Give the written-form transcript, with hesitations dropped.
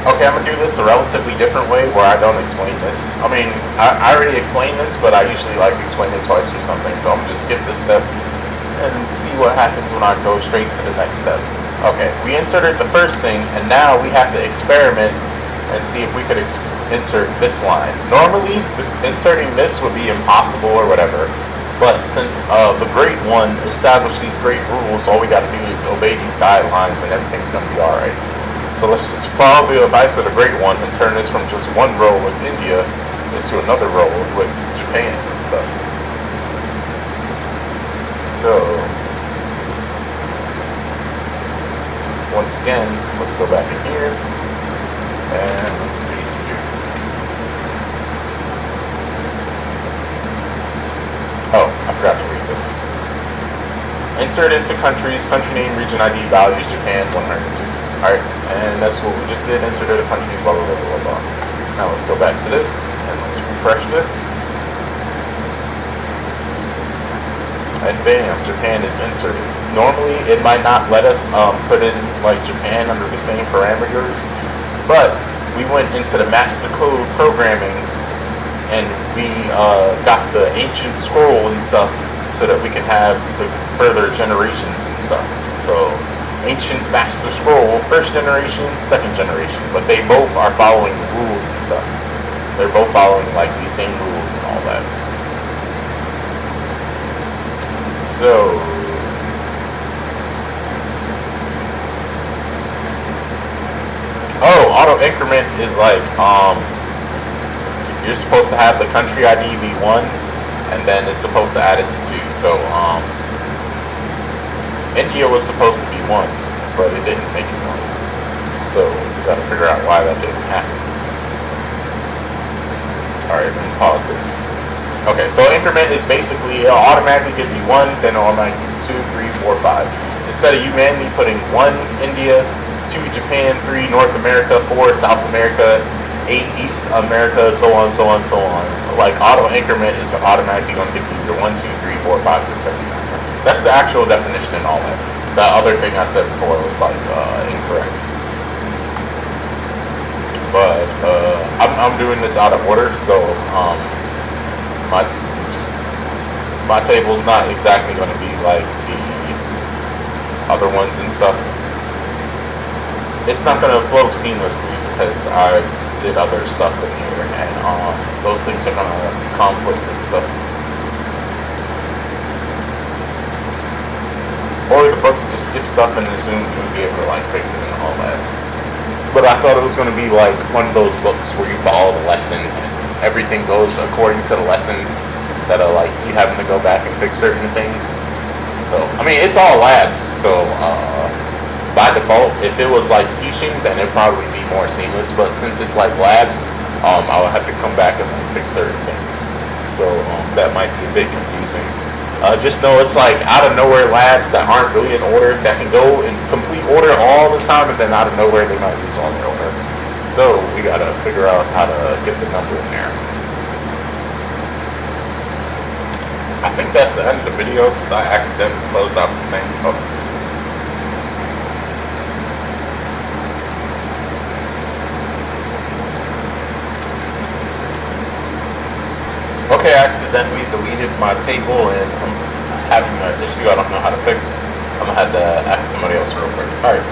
Okay, I'm gonna do this a relatively different way where I don't explain this. I mean, I already explained this, but I usually like explain it twice or something, so I'm gonna just skip this step and see what happens when I go straight to the next step. Okay, we inserted the first thing, and now we have to experiment and see if we could insert this line. Normally, inserting this would be impossible or whatever, but since the grade one established these great rules, all we gotta do is obey these guidelines and everything's gonna be alright. So let's just follow the advice of the great one and turn this from just one row with India into another row with Japan and stuff. So, once again, let's go back in here and let's paste here. Oh, I forgot to read this. Insert into countries, country name, region ID, values, Japan, 102. Alright, and that's what we just did, inserted the countries, blah, blah, blah, blah, blah. Now let's go back to this, and let's refresh this. And bam, Japan is inserted. Normally, it might not let us put in, like, Japan under the same parameters, but we went into the master code programming, and we got the ancient scroll and stuff, so that we can have the further generations and stuff. So, ancient master scroll, first generation, second generation, but they both are following the rules and stuff. They're both following like these same rules and all that. So auto increment is like you're supposed to have the country ID be 1 and then it's supposed to add it to 2. So India was supposed to be 1, but it didn't make it 1. So we gotta figure out why that didn't happen. Alright, let me pause this. Okay, so increment is basically, it'll automatically give you 1, then it'll automatically give you 2, 3, 4, 5. Instead of you manually putting 1 India, 2 Japan, 3 North America, 4 South America, 8 East America, so on, so on, so on. Like auto increment is automatically going to give you either 1, 2, 3, 4, 5, 6, 7, 8, 9, 10. That's the actual definition and all that. That other thing I said before was like incorrect. But I'm doing this out of order, so my table's not exactly going to be like the other ones and stuff. It's not going to flow seamlessly because I did other stuff in here, and those things are going to conflict and stuff. Or the book just skips stuff and assumed you would be able to like fix it and all that. But I thought it was going to be like one of those books where you follow the lesson and everything goes according to the lesson instead of like you having to go back and fix certain things. So, I mean, it's all labs, so by default, if it was like teaching, then it'd probably be more seamless, but since it's like labs, I would have to come back and like, fix certain things. So that might be a bit confusing. Just know it's like out of nowhere labs that aren't really in order, that can go in complete order all the time, and then out of nowhere they might lose all their order. So we gotta figure out how to get the number in there. I think that's the end of the video because I accidentally closed out the thing. Oh. Okay, I accidentally deleted my table and I'm having an issue I don't know how to fix. I'm gonna have to ask somebody else real quick. Alright.